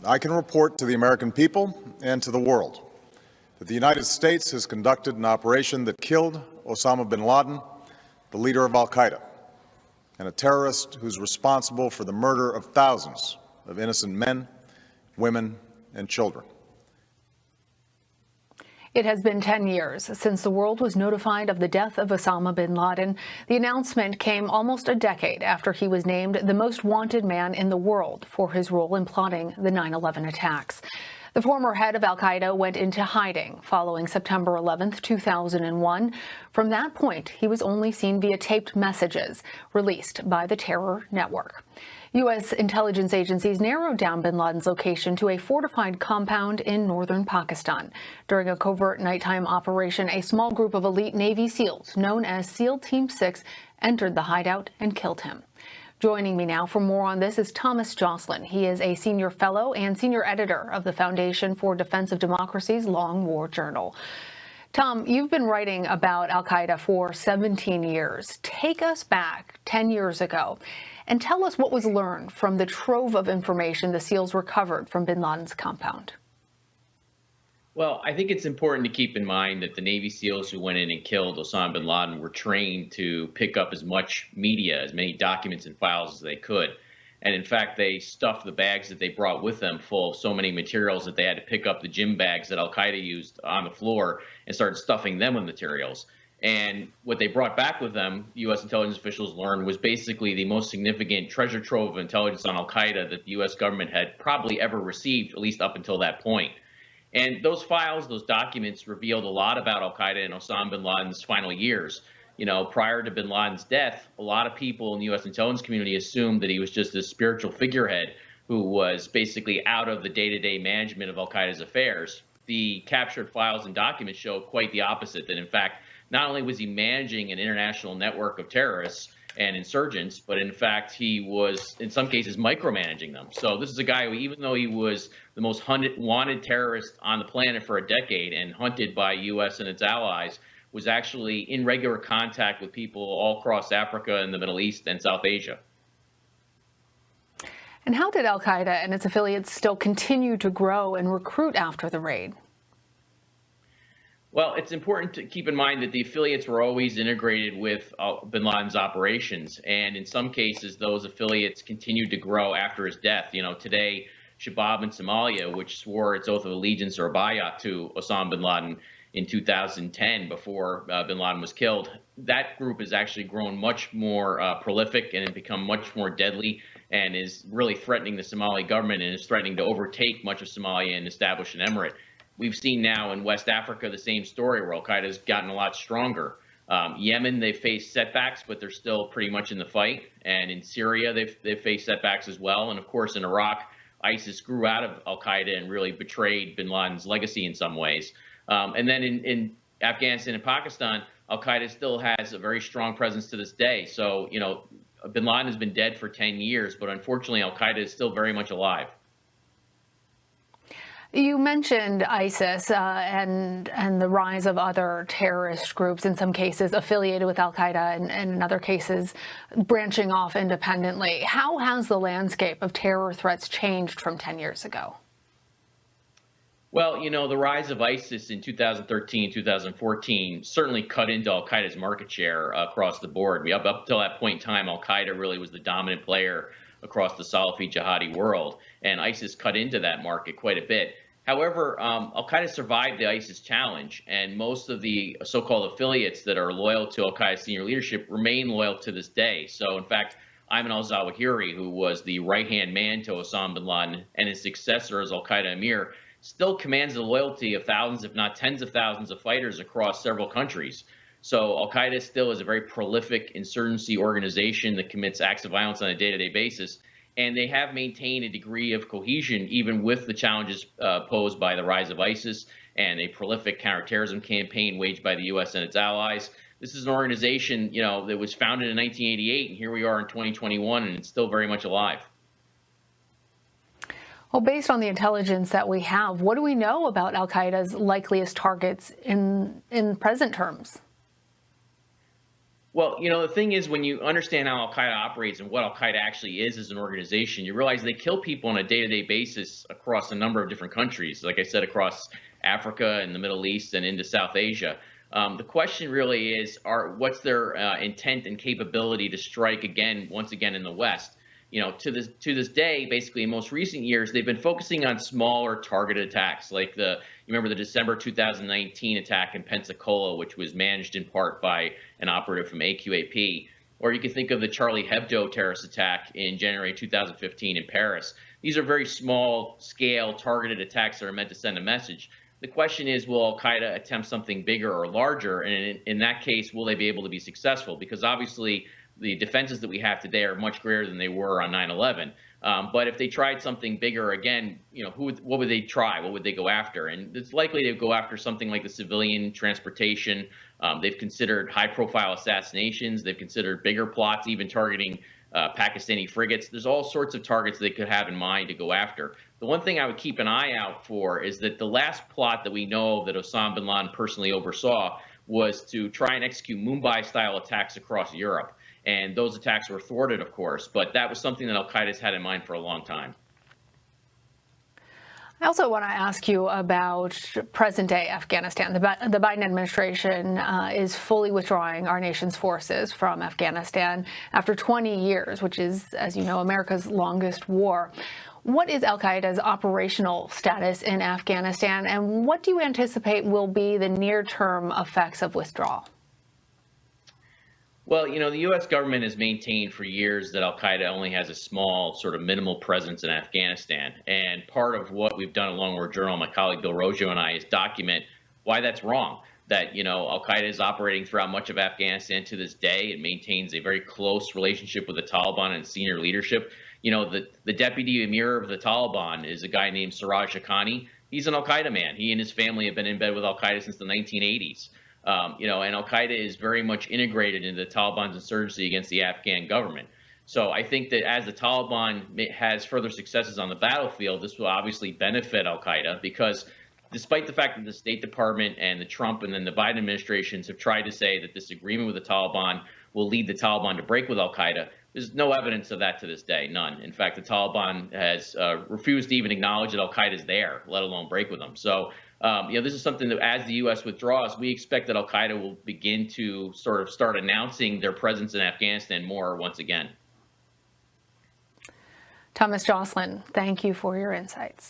I can report to the American people and to the world that the United States has conducted an operation that killed Osama bin Laden, the leader of al-Qaeda, and a terrorist who's responsible for the murder of thousands of innocent men, women, and children. It has been 10 years since the world was notified of the death of Osama bin Laden. The announcement came almost a decade after he was named the most wanted man in the world for his role in plotting the 9/11 attacks. The former head of al-Qaeda went into hiding following September 11, 2001. From that point, he was only seen via taped messages released by the terror network. U.S. intelligence agencies narrowed down bin Laden's location to a fortified compound in northern Pakistan. During a covert nighttime operation, a small group of elite Navy SEALs, known as SEAL Team 6, entered the hideout and killed him. Joining me now for more on this is Thomas Joscelyn. He is a senior fellow and senior editor of the Foundation for Defense of Democracy's Long War Journal. Tom, you've been writing about al-Qaeda for 17 years. Take us back 10 years ago and tell us what was learned from the trove of information the SEALs recovered from bin Laden's compound. Well, I think it's important to keep in mind that the Navy SEALs who went in and killed Osama bin Laden were trained to pick up as much media, as many documents and files as they could. And in fact, they stuffed the bags that they brought with them full of so many materials that they had to pick up the gym bags that al-Qaeda used on the floor and started stuffing them with materials. And what they brought back with them, U.S. intelligence officials learned, was basically the most significant treasure trove of intelligence on al-Qaeda that the U.S. government had probably ever received, at least up until that point. And those files, those documents revealed a lot about al-Qaeda and Osama bin Laden's final years. You know, prior to bin Laden's death, a lot of people in the U.S. intelligence community assumed that he was just a spiritual figurehead who was basically out of the day-to-day management of al-Qaeda's affairs. The captured files and documents show quite the opposite, that in fact, not only was he managing an international network of terrorists and insurgents, but in fact, he was, in some cases, micromanaging them. So this is a guy who, even though he was the most wanted terrorist on the planet for a decade and hunted by U.S. and its allies, was actually in regular contact with people all across Africa and the Middle East and South Asia. And how did al-Qaeda and its affiliates still continue to grow and recruit after the raid? Well, it's important to keep in mind that the affiliates were always integrated with bin Laden's operations. And in some cases, those affiliates continued to grow after his death. You know, today, Shabab in Somalia, which swore its oath of allegiance or bayat to Osama bin Laden in 2010 before bin Laden was killed, that group has actually grown much more prolific and become much more deadly and is really threatening the Somali government and is threatening to overtake much of Somalia and establish an emirate. We've seen now in West Africa the same story where al-Qaeda has gotten a lot stronger. Yemen, they've faced setbacks, but they're still pretty much in the fight. And in Syria, they've faced setbacks as well. And of course, in Iraq, ISIS grew out of al-Qaeda and really betrayed bin Laden's legacy in some ways. And then in Afghanistan and Pakistan, al-Qaeda still has a very strong presence to this day. So, you know, bin Laden has been dead for 10 years, but unfortunately, al-Qaeda is still very much alive. You mentioned ISIS and the rise of other terrorist groups, in some cases affiliated with al-Qaeda and in other cases branching off independently. How has the landscape of terror threats changed from 10 years ago? Well, you know, the rise of ISIS in 2013, 2014 certainly cut into al-Qaeda's market share across the board. Up until that point in time, al-Qaeda really was the dominant player across the Salafi jihadi world, and ISIS cut into that market quite a bit. However, al-Qaeda survived the ISIS challenge, and most of the so-called affiliates that are loyal to al-Qaeda senior leadership remain loyal to this day. So, in fact, Ayman al-Zawahiri, who was the right-hand man to Osama bin Laden and his successor as al-Qaeda emir, still commands the loyalty of thousands, if not tens of thousands of fighters across several countries. So al-Qaeda still is a very prolific insurgency organization that commits acts of violence on a day-to-day basis. And they have maintained a degree of cohesion even with the challenges posed by the rise of ISIS and a prolific counterterrorism campaign waged by the U.S. and its allies. This is an organization, you know, that was founded in 1988, and here we are in 2021, and it's still very much alive. Well, based on the intelligence that we have, what do we know about al-Qaeda's likeliest targets in present terms? Well, the thing is, when you understand how Al Qaeda operates and what Al Qaeda actually is as an organization, you realize they kill people on a day to day basis across a number of different countries. Like I said, across Africa and the Middle East and into South Asia. The question really is, what's their intent and capability to strike again, once again in the West? To this day, basically in most recent years, they've been focusing on smaller targeted attacks, like you remember the December 2019 attack in Pensacola, which was managed in part by an operative from AQAP, or you can think of the Charlie Hebdo terrorist attack in January 2015 in Paris. These are very small scale targeted attacks that are meant to send a message. The question is, will Al Qaeda attempt something bigger or larger? And in that case, will they be able to be successful? Because obviously, the defenses that we have today are much greater than they were on 9/11. But if they tried something bigger again, what would they try? What would they go after? And it's likely they'd go after something like the civilian transportation. They've considered high-profile assassinations. They've considered bigger plots, even targeting Pakistani frigates. There's all sorts of targets they could have in mind to go after. The one thing I would keep an eye out for is that the last plot that we know that Osama bin Laden personally oversaw was to try and execute Mumbai-style attacks across Europe. And those attacks were thwarted, of course, but that was something that Al Qaeda's had in mind for a long time. I also want to ask you about present-day Afghanistan. The Biden administration is fully withdrawing our nation's forces from Afghanistan after 20 years, which is, as you know, America's longest war. What is al-Qaeda's operational status in Afghanistan, and what do you anticipate will be the near-term effects of withdrawal? Well, the U.S. government has maintained for years that Al Qaeda only has a small, sort of minimal presence in Afghanistan. And part of what we've done along with Journal, my colleague Bill Roggio and I, is document why that's wrong. That, Al Qaeda is operating throughout much of Afghanistan to this day. It maintains a very close relationship with the Taliban and senior leadership. The deputy emir of the Taliban is a guy named Siraj Haqqani. He's an Al Qaeda man. He and his family have been in bed with Al Qaeda since the 1980s. And Al Qaeda is very much integrated into the Taliban's insurgency against the Afghan government. So I think that as the Taliban has further successes on the battlefield, this will obviously benefit Al Qaeda, because despite the fact that the State Department and the Trump and then the Biden administrations have tried to say that this agreement with the Taliban will lead the Taliban to break with Al Qaeda, there's no evidence of that to this day, none. In fact, the Taliban has refused to even acknowledge that Al Qaeda is there, let alone break with them. So, this is something that as the U.S. withdraws, we expect that Al Qaeda will begin to sort of start announcing their presence in Afghanistan more once again. Thomas Joscelyn, thank you for your insights.